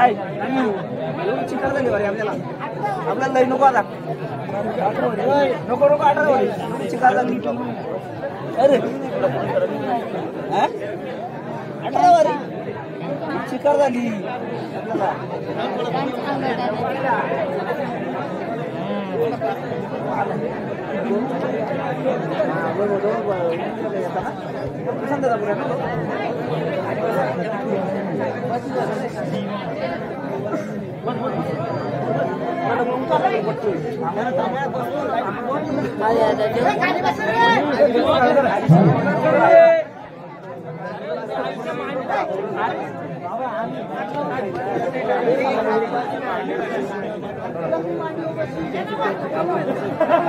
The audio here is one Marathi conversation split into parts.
काय चिकन झाली बरे आपल्याला आपल्याला लई नको आता नको नको 18 वाली चिकन झाली अरे 18 वाली चिकन झाली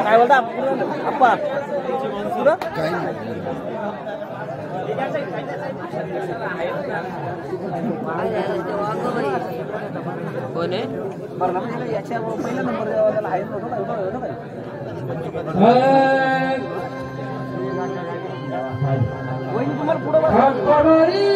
काय बोलता अप्पा काय कोण आहे बरं म्हणजे याच्या पहिला नंबर त्याला आहे तुम्हाला पुढे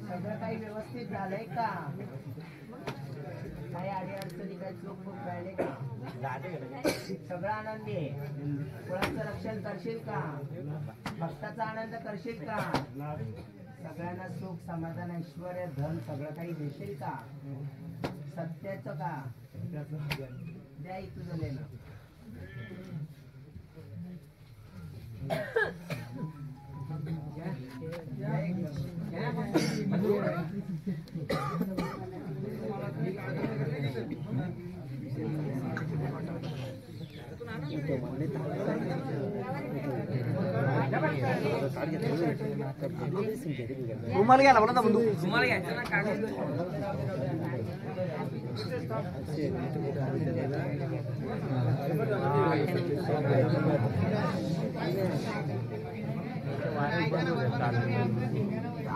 सगळं काही व्यवस्थित झालंय का? काही अडीअडचणी काही चूक खूप राहिले का? सगळं आनंदी आहे. कुणाचं रक्षण करशील का? भक्ताचा आनंद करशील का? सगळ्यांना सुख समाधान ऐश्वर्य धन सगळं काही देशील का? सत्याचं का? द्या तुझं लेणं. रुमाल घ्यायला बोला ना बंधू. रुमाल घ्यायचा ना कागद.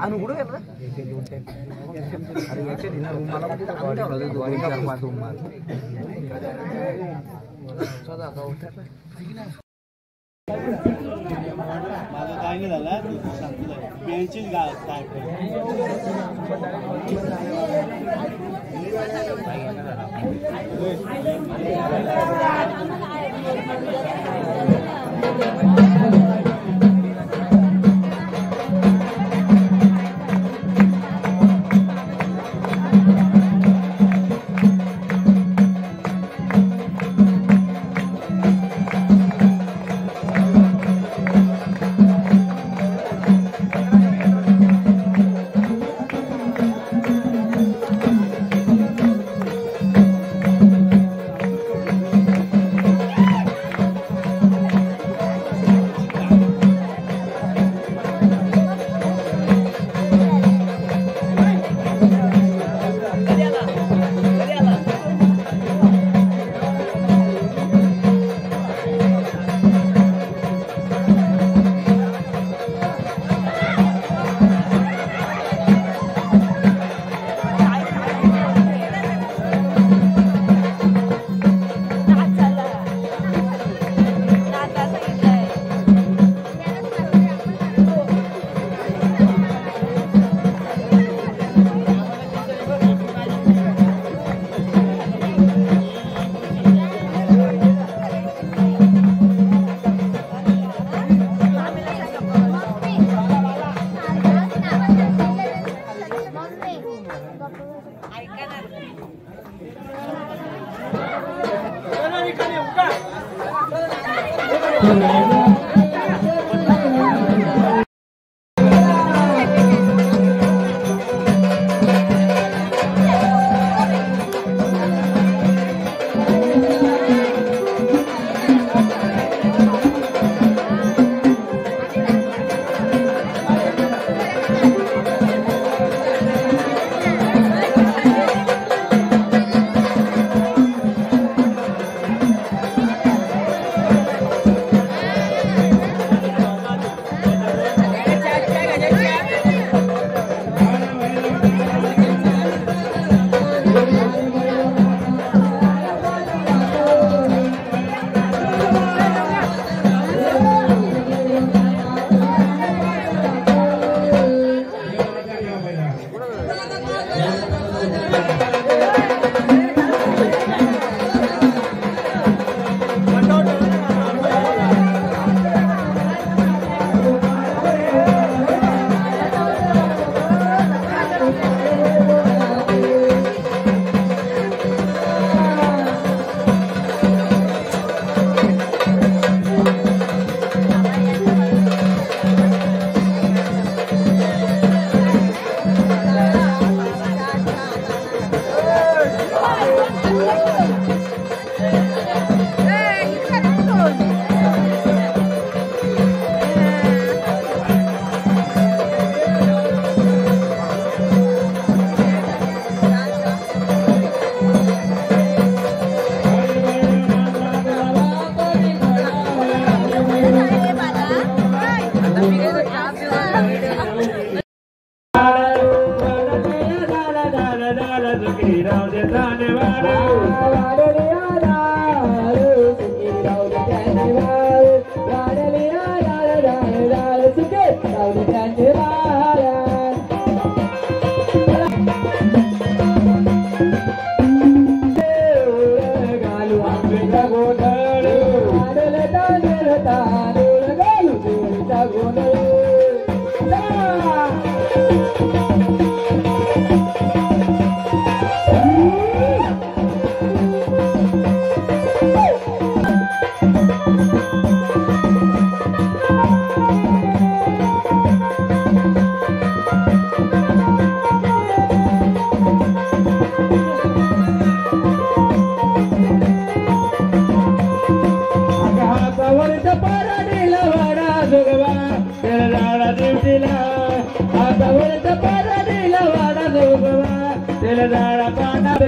अनु कुठं गेला? अरे याच्या दिना रुमाला कुठे ठेवला? रुमाल माझं काय नाही झालं पेन्सिल काय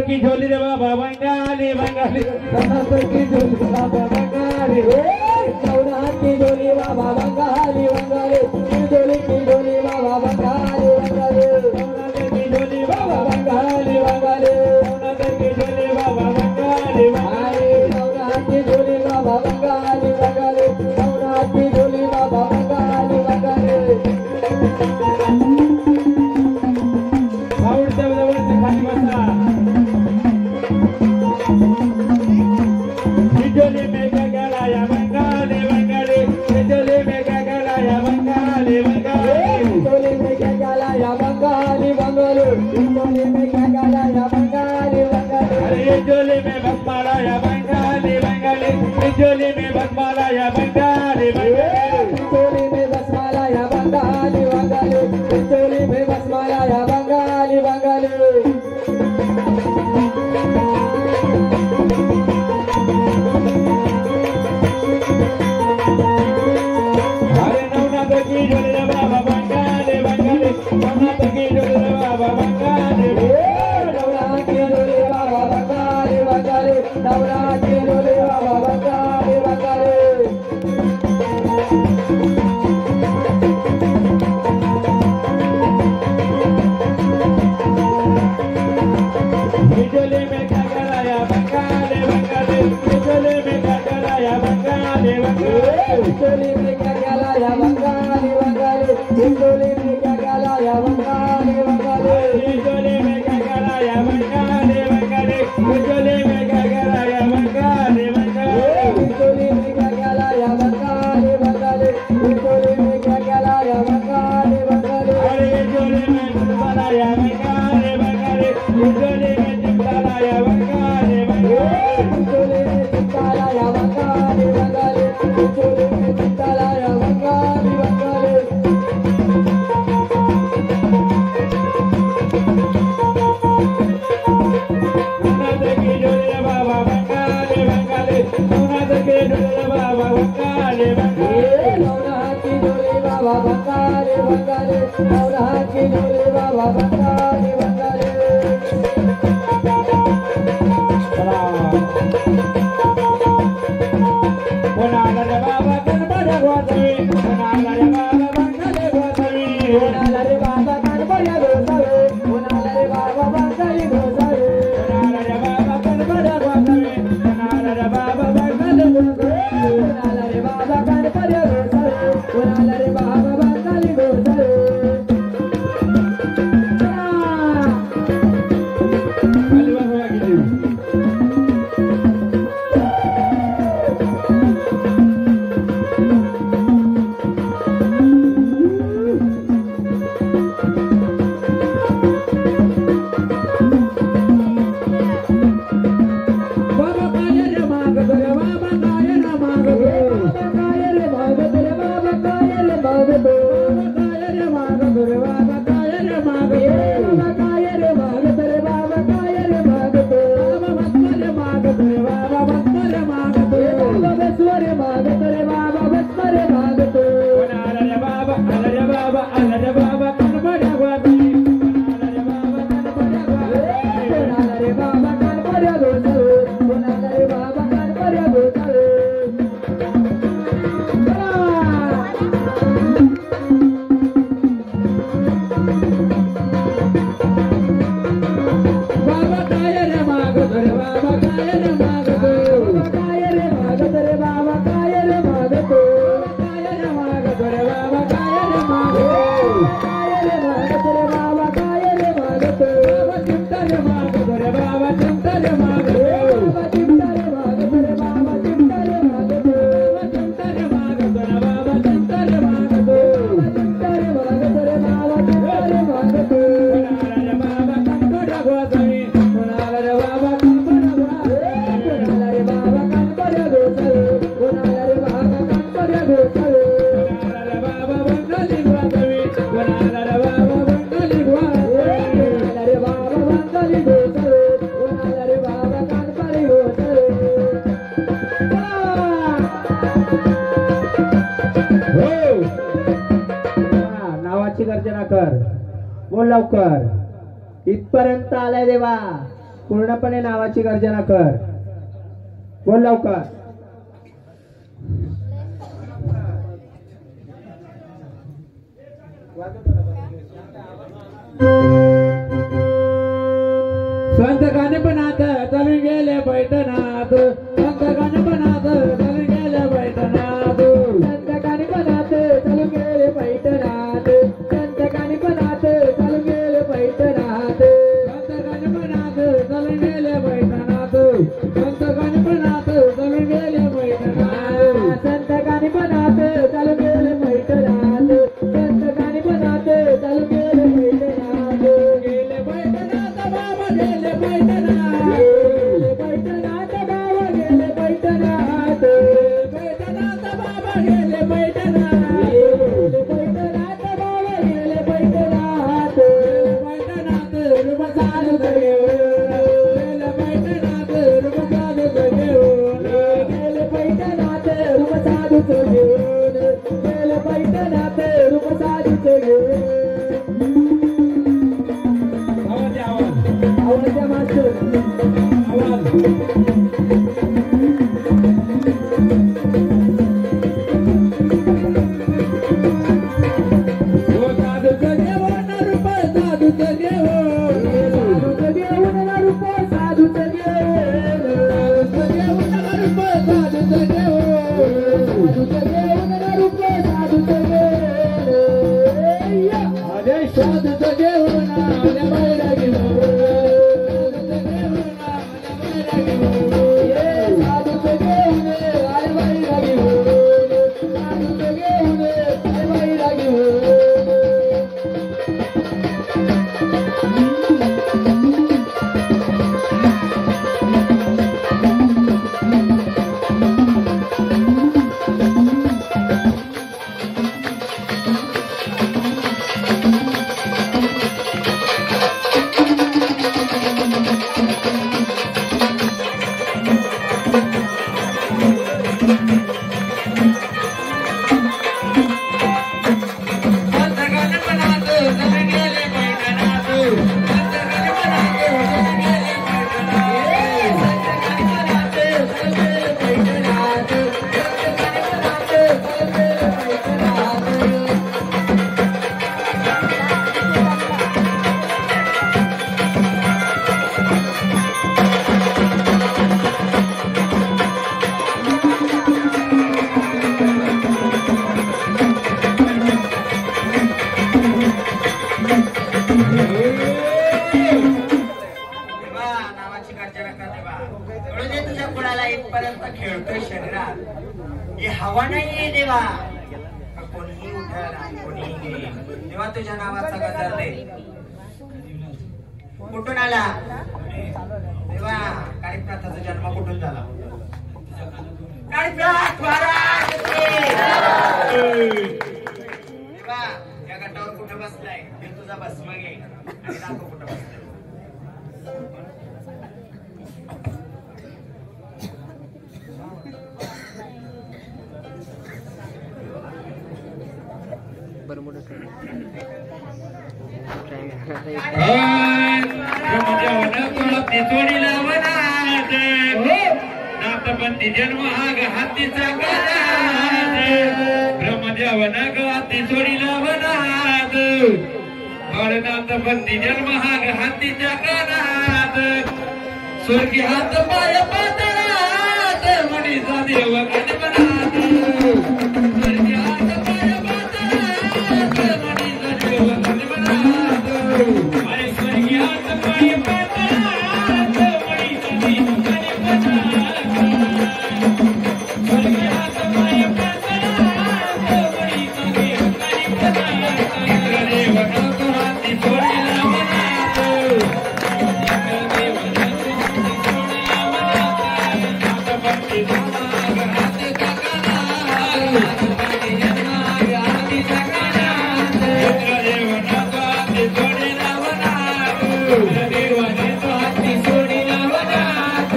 की झोली रे बाबा बंगाली बंगाली की झोली बाबा बंगाली नवनाथ की झोली बाबा बंगाली बंगाली की झोली बाबा बंगाली बंगाली नवनाथ की झोली बाबा बंगाली बंगाली नवनाथ की झोली बाबा बंगाली बंगाली नवनाथ की झोली बाबा बंगाली बंगाली नवनाथ की झोली बाबा बंगाली बंगाली आवडते जवळचे खाली बसा बिजली में गगला या बंगाली बंगाली बिजली में गगला या बंगाली बंगाली बिजली में गगला या बंगाली बंगाली बिजली में गगला या बंगाली बंगाली अरे बिजली में बकमाला या बंगाली बंगाली बिजली में बकमाला या बंगाली बंगाली बिजली में बसमाला या बंगाली बंगाली बिजली में बसमाला या बंगाली बंगाली की झोली रे बाबा बंगाली बंगाली नवनाथ की झोली रे बाबा बंगाली नवनाथ की झोली बाबा बंगाली बंगाली नवनाथ की झोली बाबा बंगाली बंगाली झोली में गगला या बंगाली बंगाली झोली में गगला या बंगाली बंगाली झोली में गगला या बंगाली बंगाली झोली में गगला या बंगाली बंगाली झोली में गगला या बंगाली बंगाली झोली में गगला या बंगाली बंगाली झोली में गगला या बंगाली बंगाली झोली में गगला या बंगाली बंगाली अरे झोली में चिंताला या बंगाली बंगाली झोली में चिंताला या बंगाली बंगाली झोली में चिंताला या बंगाली बंगाली झोली में चिंताला या बंगाली बंगाली नवनाथ की झोली रे बाबा बंगाली बंगाली नवनाथ की झोली रे बाबा बंगाली बंगाली नवनाथ की झोली बाबा बंगाली बंगाली नवनाथ की झोली बाबा बंगाली बंगाली पुनाला रे बाबा गणपती गोसावी पुनाला रे बाबा बंगाली गोसावी पुनाला रे बाबा गणपती गोसावी पुनाला रे बाबा बंगाली गोसावी पुनाला रे बाबा गणपती गोसावी पुनाला रे बाबा बंगाली गोसावी पुनाला रे बाबा गणपती गोसावी पुनाला रे बाबा बंगाली गोसावी नावाची गर्जना कर, बोल लवकर. इथपर्यंत आलाय देवा, पूर्णपणे नावाची गर्जना कर, बोल लवकर. संत गणपनाथ चालून गेले पैठणात, संत गणपनाथ चालून गेले पैठणात, संत गणपनाथ चालून गेले पैठणात, संत गणपनाथ चालून गेले पैठणात, संत गणपनाथ चालून गेले पैठणात, संत गणपनाथ चालून गेले पैठणात, संत गणपनाथ चालून गेले पैठणात, संत गणपनाथ चालून गेले पैठणात, गेले पैठणात बाबा गेले पैठणात, गेले पैठणात बाबा गेले पैठणात, पैठणात बाबा गेले पैठणात, गेले पैठणात बाबा गेले पैठणात, पैठणात रूप साधू घेऊन, गेले पैठणात रूप साधू घेऊन, गेले पैठणात रूप साधू घेऊन, गेले पैठणात रूप साधू घेऊन. आवाज मास्टर खेळतोय शरीरात, ही हवा नाहीये देवा. कोणीही उठल कोणीही घेईल तेव्हा तुझ्या नावाचा गजर दे. कुठून आला देवा? काळीनाथाचा जन्म कुठून झाला? काळीनाथ महाराज देवा, या गटावर कुठे बसलाय? ते तुझा भस्म घे आणि दाखव कुठे बसलाय. नाथपंथी जन्म हा हातीचा ब्रह्मदेवन हाती सोडीला वनात. नाथपंथी जन्म हा हातीच्या कानात. स्वर्गी हात पाय पातळात मणीचा देव गणपणात स्वर्गी हात पाय पातळात मणीचा देव गणपणात अरे स्वर्गी हात पाय पातळात मणीचा देव गणपणात स्वर्गी हात पाय पातळात मणीचा देव गणपणात देव नको हाती सोडला मनात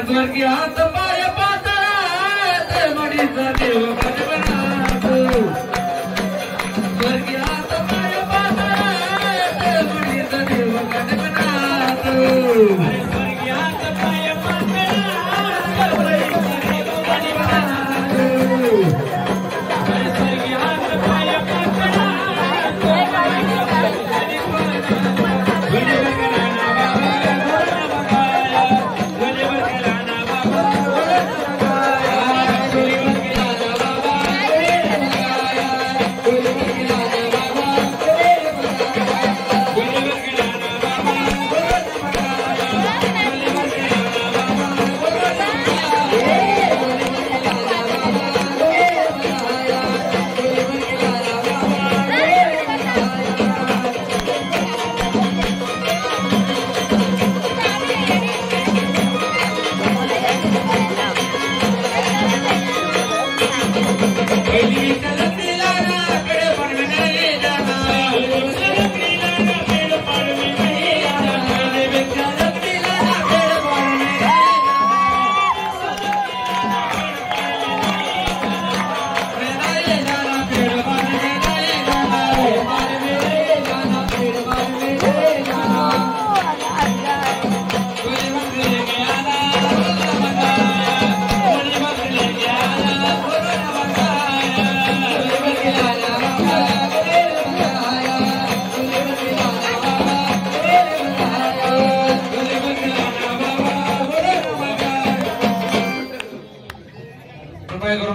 स्वर्गी हात पाय पातळात मणीचा देव गणपणात स्वर्गी हात पाय पातळात मणीचा देव गणपणात स्वर्गी हात पाय पातळात मणीचा देव गणपणात स्वर्गी हात पाय पातळात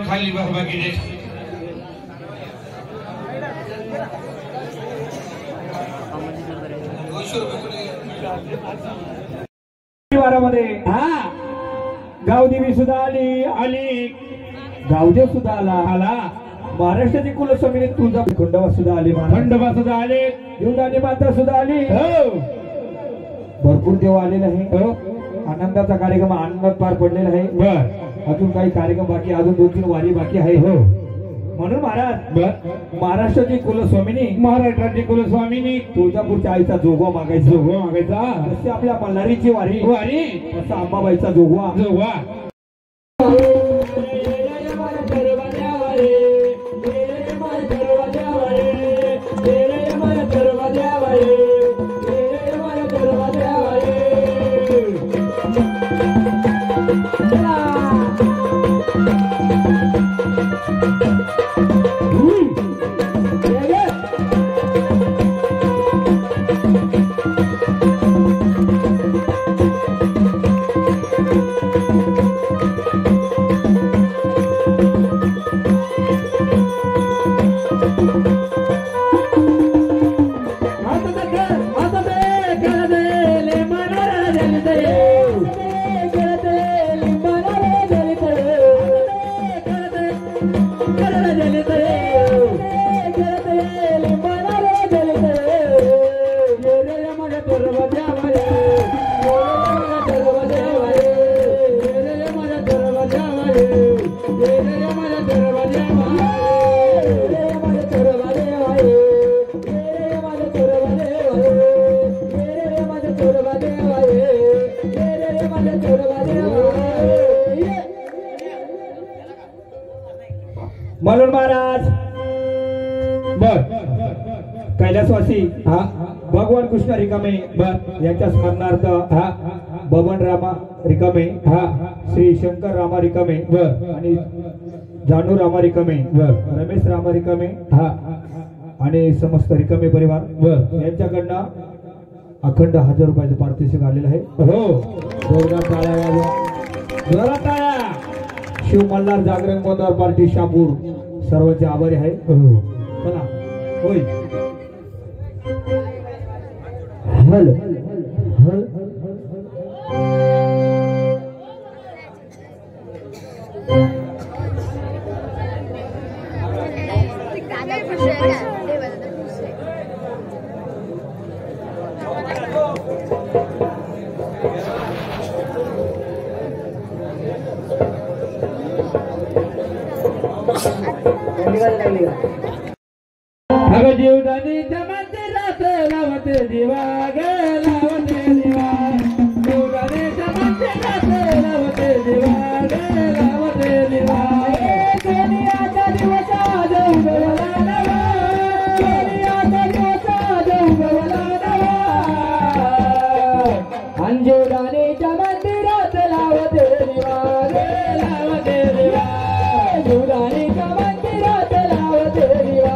खाली बाकी वारामध्ये गावदेवी सुद्धा आली गावदेव सुद्धा आला महाराष्ट्राची कुलस्वामिनी तुळजा खंडोबा सुद्धा आले जीवदानी माता सुद्धा आली भरपूर देव आलेले आहे आनंदाचा कार्यक्रम आनंदात पार पडलेला आहे अजून काही कार्यक्रम बाकी अजून 2-3 वारी बाकी आहे म्हणून महाराज महाराष्ट्राची कुलस्वामिनी तुळजापूरच्या आईचा जोगवा मागायचा जसे आपल्या मल्हारीची वारी तसा अंबाबाईचा जोगवा म्हणून महाराज बर कैलासवासी भगवान कृष्ण रिकामे यांच्या स्मरणार्थ बबन रामा रिकामे श्री शंकर रामा रिकामे आणि जानू रामा रिकामे रमेश रामा रिकामे आणि समस्त रिकामे परिवार यांच्याकडनं अखंड 1000 रुपयाचं पारितोषिक आलेलं आहे. जोरदार टाळ्या वाजवा. जोरात टाळ्या. शिव मल्हार जागरण गोंधळ पार्टी शापूर सर्वांचे आभारी आहे. चला होय. हल हल अग जीवदानीच्या मंदिरात लावते दिवा ग लावते दिवा. जीवदानीच्या मंदिरात लावते दिवा ग लावते दिवा. सोनियाचा दिवस आज उगवला नवा. सोनियाचा दिवस आज उगवला नवा. आणि जीवदानीच्या मंदिरात लावते दिवा ग लावते दिवा. जीवदानीच्या मंदिरात लावते दिवा.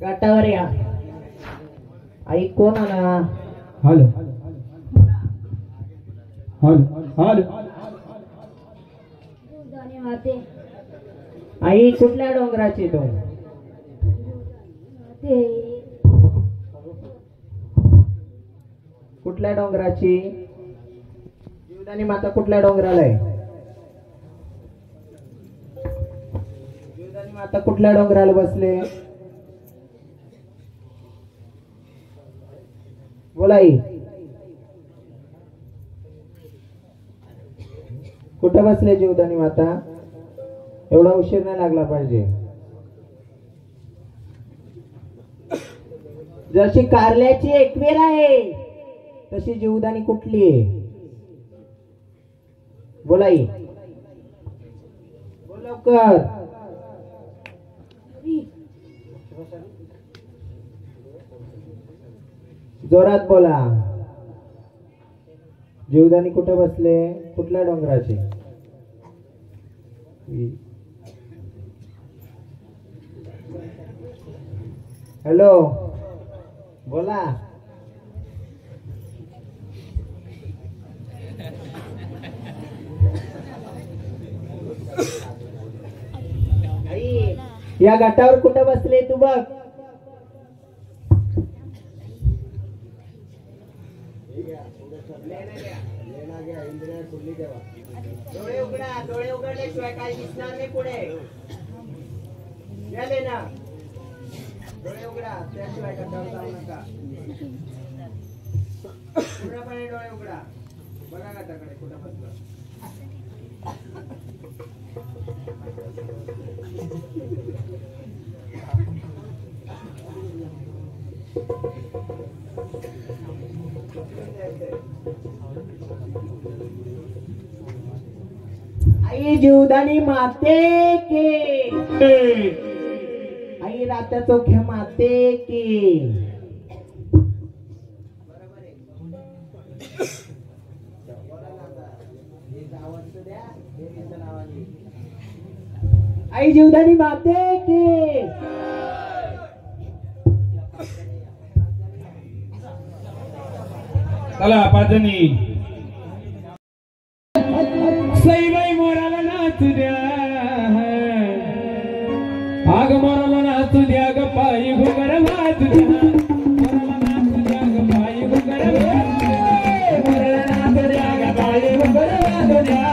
गाठावर या. आई कोण आला? हल हल हल. आई कुठल्या डोंगराची तू? कुठल्या डोंगराची? जीवदानी माता कुठल्या डोंगराला आहे? जीवदानी माता कुठल्या डोंगराला बसले? बोलाई कुठं बसले जीवदानी माता? एवढा उशीर नाही लागला पाहिजे. जशी कारल्याची एकवीर आहे तशी जीवदानी कुठली आहे? बोलाई बोल लवकर. जोरात बोला. जीवदानी कुठे बसले? कुठल्या डोंगराचे? हॅलो बोला. या घाटावर कुठं बसले तू बघ. डोळे उघडा. डोळे उघडल्याशिवाय काही दिसणार नाही पुढे. या लेना. डोळे उघडा त्याशिवाय घाटावर जाऊ नका. पूर्णपणे डोळे उघडा. बघा घाटाकडे कुठं बसला. आई जीवदानी माते के. आई रात्या चोख्या माते के. आई जीवदानी माते की चला पाजनी सईबाई मोराला नाचू द्या आग मोराला नाचू द्या ग पायी घुगर वाजू द्या मोराला नाचू द्या ग पायी घुगर मोराला नाचू द्या ग पायी घुगर वाजू द्या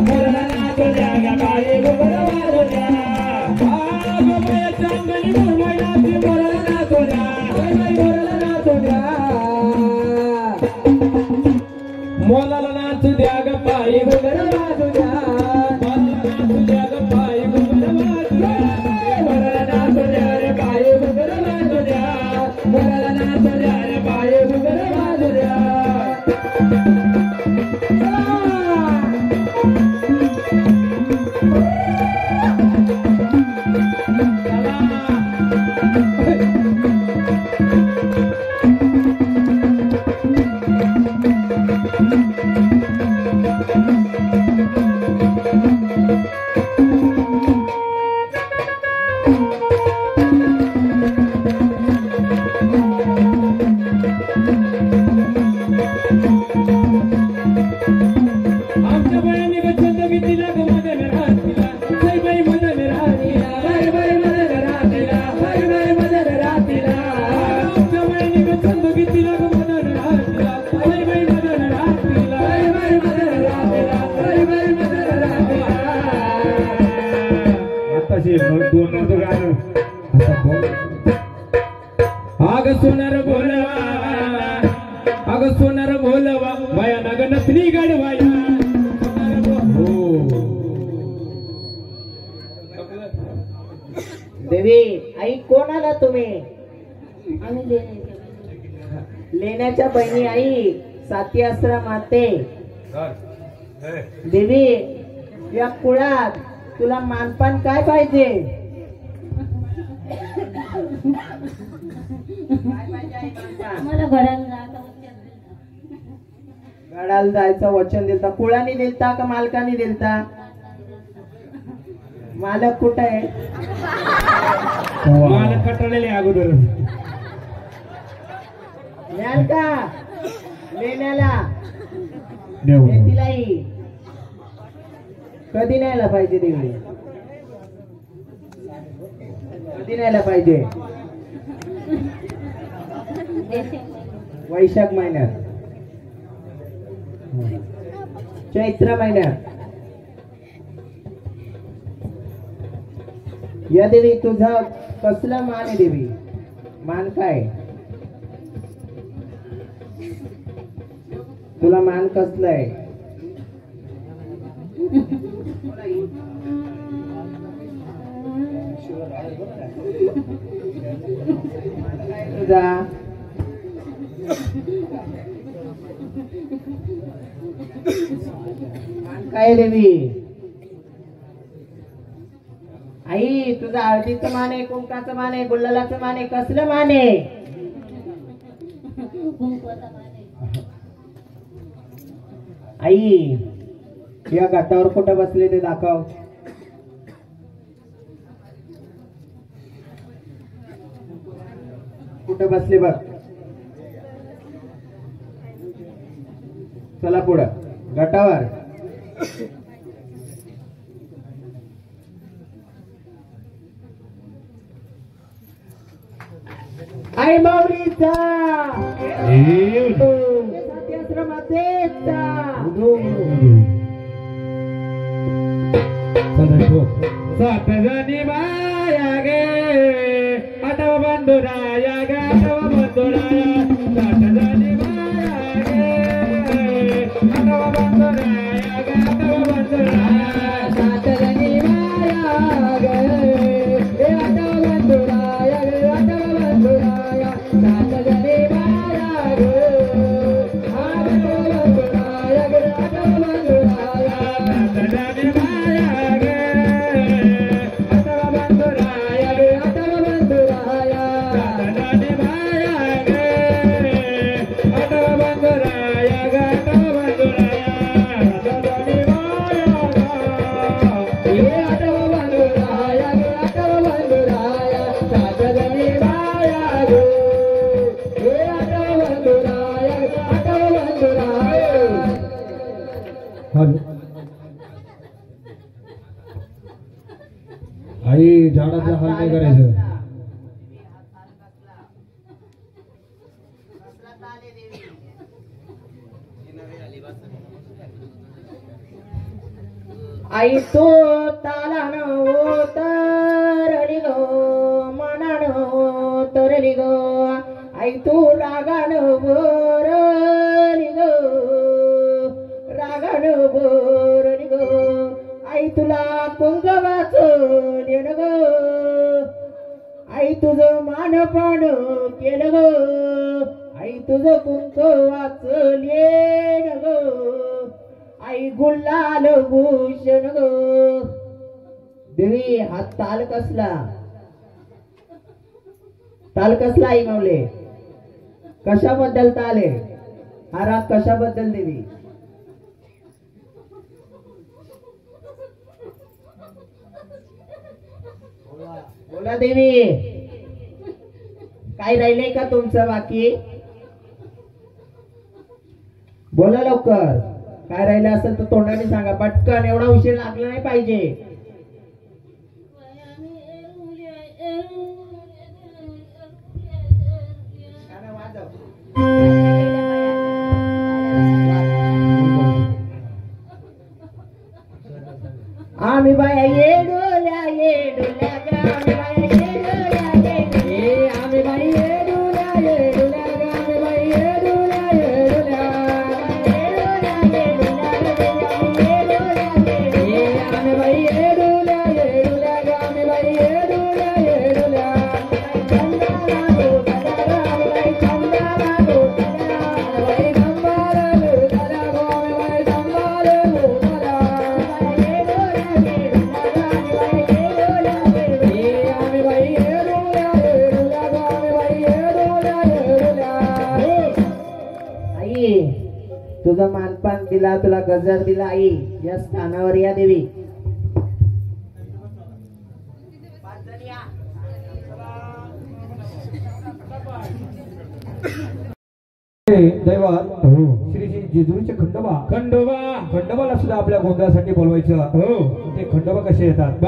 मोराला नाचू द्या ग पायी घुगर वाजू द्या आग माया चांगली मुरमायाची मोराला नाचू द्या मोराला नाचू द्या मोलाला नाचू द्या ग पायी घुगर वाजू द्या मोलाला नाचू द्या ग पायी घुगर वाजू द्या मोलाला नाचू द्या रे पायी घुगर वाजू द्या मोलाला नाचू द्या रे पायी घुगर वाजू द्या आमच्या बहिणी गच्छंद कितीला ग मदन रातीला सईबाई मदन रातीला बाई मदन रातीला बाई मदन रातीला आमच्या बहिणी गच्छंद कितीला ग मदन रातीला सईबाई मदन रातीला बाई मदन रातीला बाई मदन रातीला आताशी दोन नव्हतं गाणं आता बोल आग सोनार बोलवा आग सोनार बोलवा बाया नग नसली गडवाया देवी आई कोण आला तुम्ही लेण्याच्या बहिणी आई साती आसरा माते देवी या कुळात तुला मानपान काय पाहिजे मला घराला गडाला जायचं वचन दिलता कुळाने दिलता का मालकाने दिलता मालक कुठं आहे मला कटलेले अगोदर न्याल का लेण्याला देऊ तिलाही कधी न्यायला पाहिजे देवी कधी न्यायला पाहिजे वैशाख महिन्यात चैत्र महिन्यात या देवी तुझा कसला मान आहे देवी मान काय तुला मान कसलं आहे तुझा मान काय देवी आई तुझा हळदीचं मान आहे कुंकाचं मान आहे गुलालाचं मान आहे कसलं मान आहे आई या घाटावर कुठं बसले ते दाखव कुठं बसले बघ चला पुढं घाटावर आई माऊलीचा सत्याश्रमातेचा सात जणी माया गे आठव बंधुराया गे आठव बंधुराया सात जणी माया गे आठव बंधुराया गे आठव बंधुराया सात जणी माया गे आठव बंधुराया गे आठव बंधुराया सात जणी माया गे आठव बंधुराया गे आठव बंधुराया सात जणी माया गे आठव बंधुराया गे आठव बंधुराया सात जणी माया गे आई झाडाचा हाल नाही करायचं. आई तो तालान तरली गो मनान तरली गो आई तू रागान बोरली गो रागान बोरली गो आई तुला कुंकवाचं देण गो आई तुझं मानपान केलं गो आई तुझं कुंकवाचं लेण गो आई गुलाल भूषण गो देवी हा ताल कसला आई मावले कशाबद्दल ताल आहे हा राग कशाबद्दल देवी बोला देवी काय राहिलंय का तुमचं बाकी बोला लवकर काय राहिलं असेल तर तोंडाने सांगा पटकन एवढा उशीर लागला नाही पाहिजे आम्ही बाया येडोल्या येडोल्या आम्ही बाया येडोल्या येडोल्या आम्ही बाई येडोल्या येडोल्या आम्ही बाई येडोल्या येडोल्या तुझा मानपान दिला तुला गजर दिला आई या स्थानावर या देवी दैवात श्री जेजुरीचे खंडोबाला सुद्धा आपल्या गोंधळासाठी बोलवायचं. ते खंडोबा कसे येतात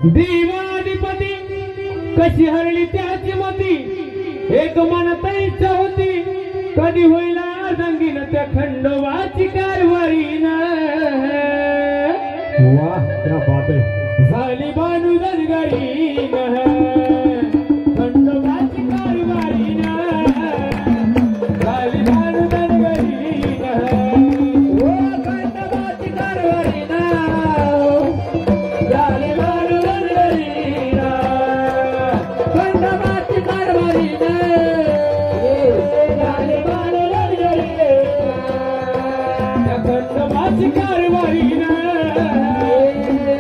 देवाधिपती कशी हरली त्याची मती एक मन तैच होती कधी होईल रंगीन त्या खंडोबाची कारवारी ना वाह क्या बात आहे. झाली बानू दनगरी खंडोबाची कारवारी ना झाली बानू दनगरी ओ खंडोबाची कारवारी ना झाली बानू दनगरी ना खंडोबाची कारवारी ना झाली बानू दनगरी ना खंडोबाची कारवारी ना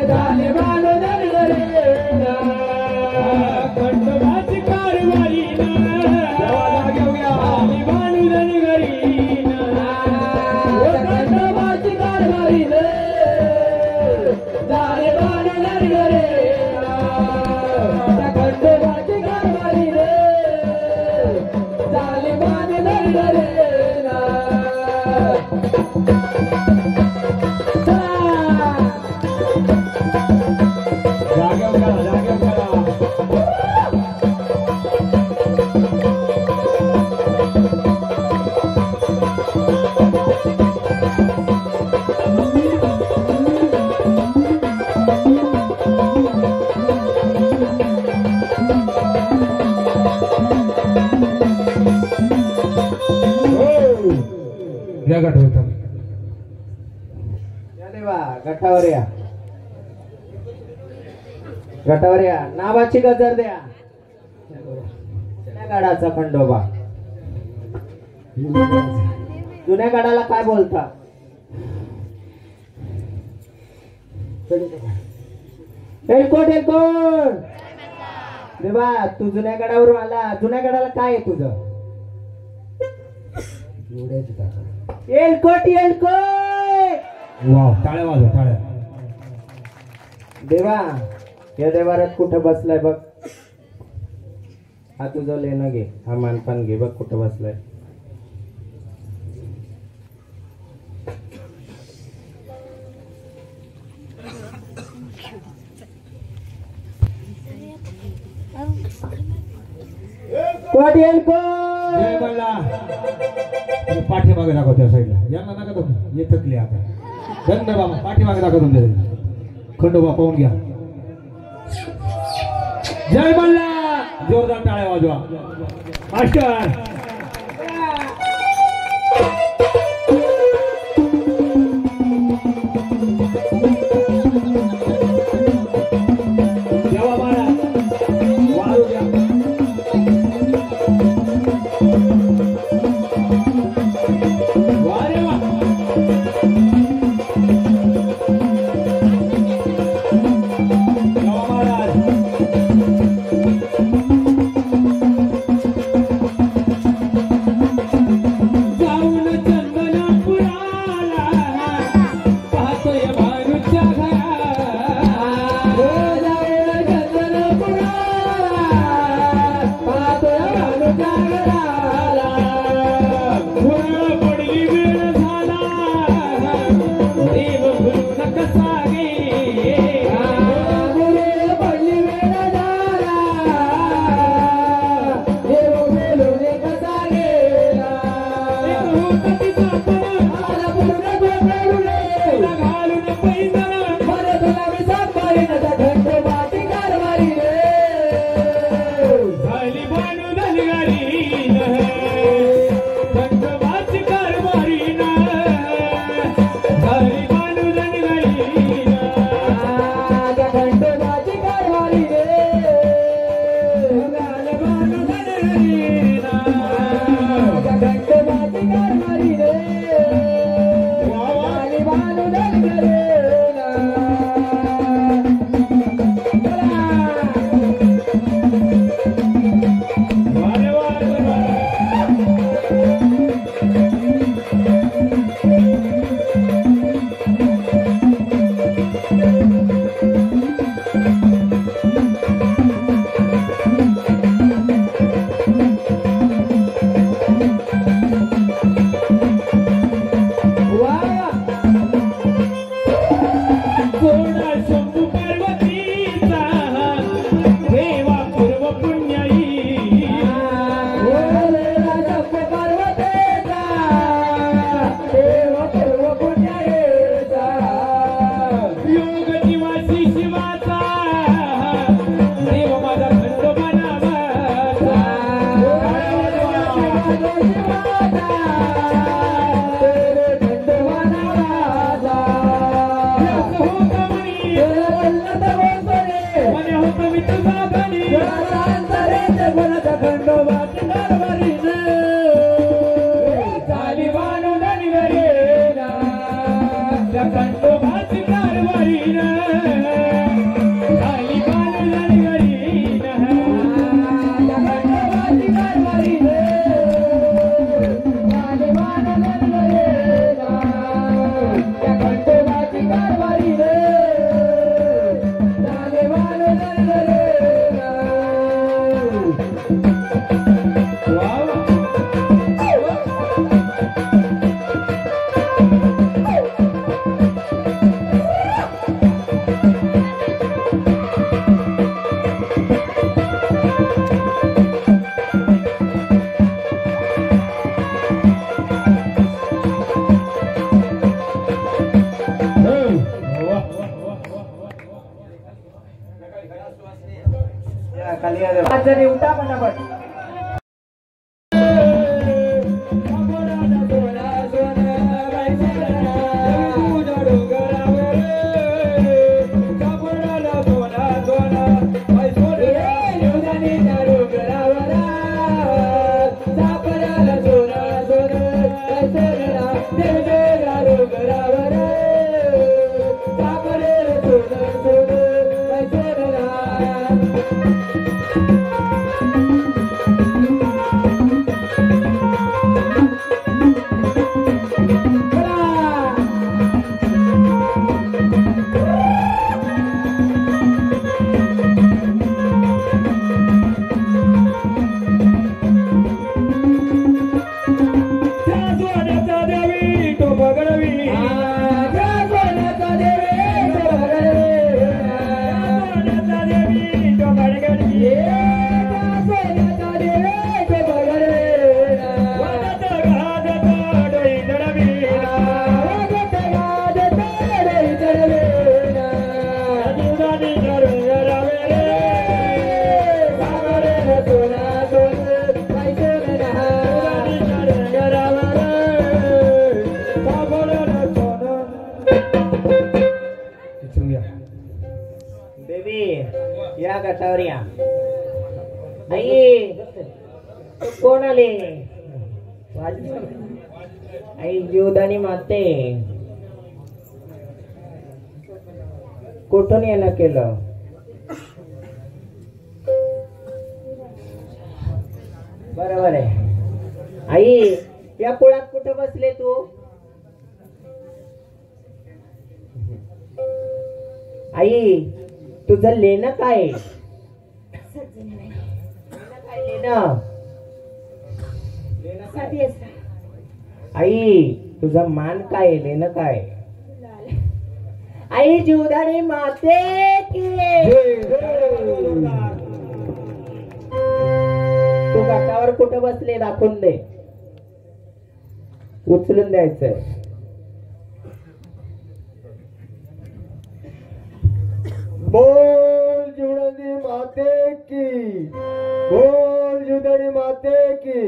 झाली बानू दनगरी ना खंडोबाची कारवारी ना झाली बानू दनगरी ना खंडोबाची कारवारी ना झाली बानू दनगरी ना खंडोबाची कारवारी ना झाली बानू दनगरी ना या गाठ होता गटावर या नावाची गजर द्या जुन्या गडाचा खंडोबा जुन्या गडाला काय बोलता एलकोट देवा तू जुन्या गडावरून आला जुन्या गडाला काय आहे तुझं एलकोट वाव टाळ्या वाजव टाळ्या. देवा या देवारात कुठं बसलाय बघ हा तुझं लेणं घे हा मानपान घे बघ कुठं बसलाय पाटील जय मल्ला पाठीमागे दाखव त्या साईडला यांना नका दाखव हे थकले आता धन्य बाबा पाठीमागे दाखव तुमच्या खंडोबा पाहून घ्या जय मल्ला जोरदार टाळ्या वाजवा मास्टर उठा पटापट घाटावर या. आई तू कोण आले? आई जीवदानी माते कुठून येणं केलं? बरोबर आहे. आई या कुळात कुठं बसले तू? आई तुझं लेणं काय? लेणं आई तुझा मान काय? लेणं काय? आई जीवदानी माते की तू घाटावर कुठं बसले दाखवून दे. उचलून द्यायचंय. बोल जीवदानी माते की, बोल जीवदानी माते की.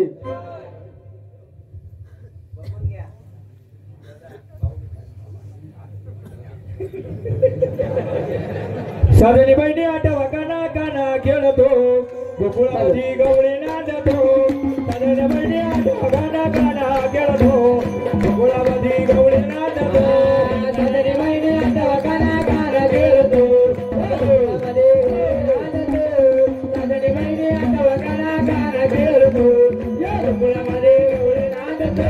साधनी बहिणी आठवा काना काना खेळतो, गोकुळाची गवळी नाचतो. साधनी बहिणी आठवा काना काना खेळतो, गोकुळाची गवळी नाचतो. साधनी बहिणी आठवा काना काना खेळतो, गोकुळामध्ये नाचतो. साधनी बहिणी आठवा काना काना खेळतो, गोकुळामध्ये गवळी नाचतो.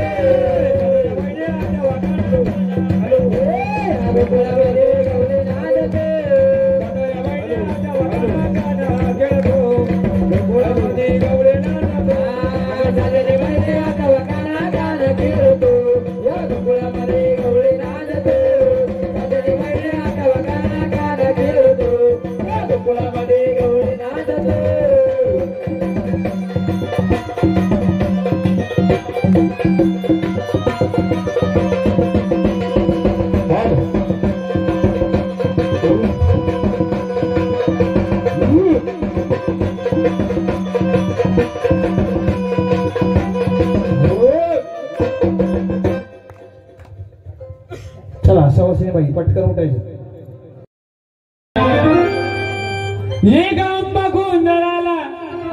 साधनी बहिणी आठवा काना गोकुळामध्ये गवळी नाचतो. चला सवासिनी बाई पटकन उठायचं. एक आंबा गोंधळाला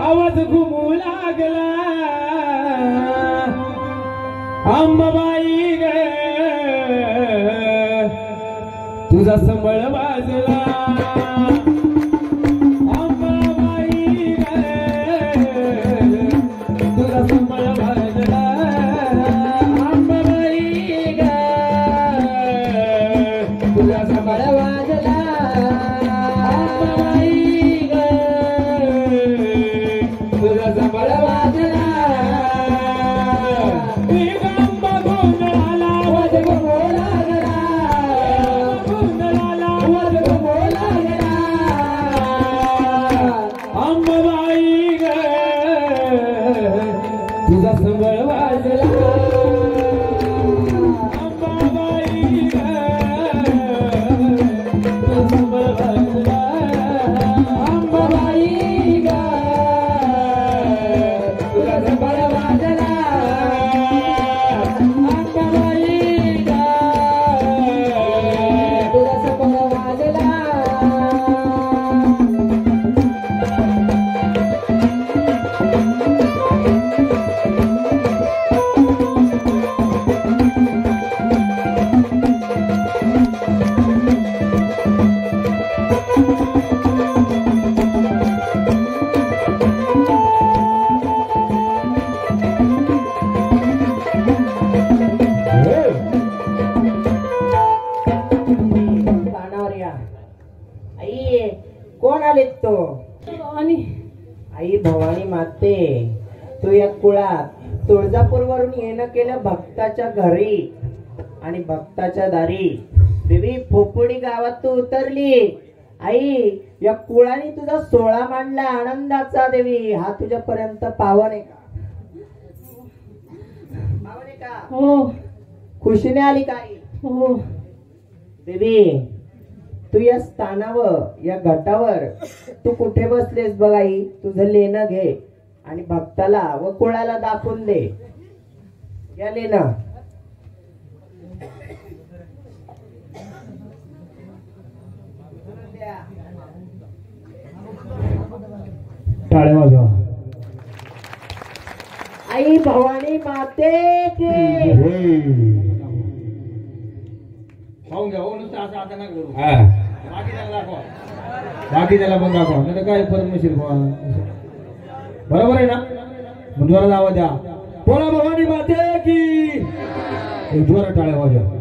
आवाज घुमू लागला, आंबाबाई ग तुझा संबळ वाजला. आंबाबाई ग तुझा संबळ वाजला. आंबाबाई ग तुझा संबळ वाजला. आंबाबाई ग तुझा संबळ वाजला. एक आंबा गोंधळाला आवाज घुमू लागला, गोंधळाला आवाज घुमू लागला. आंबाबाई ग तुझा संबळ वाजला. आंबाबाई ग तुझा संबळ वाजला. आंबाबाई ग तुझा संबळ वाजला. आंबाबाई ग तुझा संबळ वाजला. कानावर या. आई कोण आलेत तो? आणि आई भवानी माते तू या कुळात तुळजापूर वरून येणं केलं भक्ताच्या घरी आणि भक्ताच्या दारी. देवी फोपुडी गावात तू उतरली. आई या कुळाने तुझा सोहळा मांडला आनंदाचा. देवी हा तुझ्यापर्यंत पावन आहे का? पावन आहे का? हो खुशीने आली काय? हो देवी तू या स्थानावर या घाटावर तू कुठे बसलेस बघ आई. तुझं लेणं घे आणि भक्ताला व कुळाला दाखवून दे. या लेणं. भवानी माते की खाऊन घ्या हो नुसतं असं आता नका करू बाकी त्याला दाखवा बाकी त्याला पण दाखवा नाही तर काय परमेश्वर बरोबर आहे ना मग जोरात आवाज द्या बोला भवानी माते की एक जोरात टाळ्या वाजवा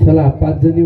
चला 5 जणी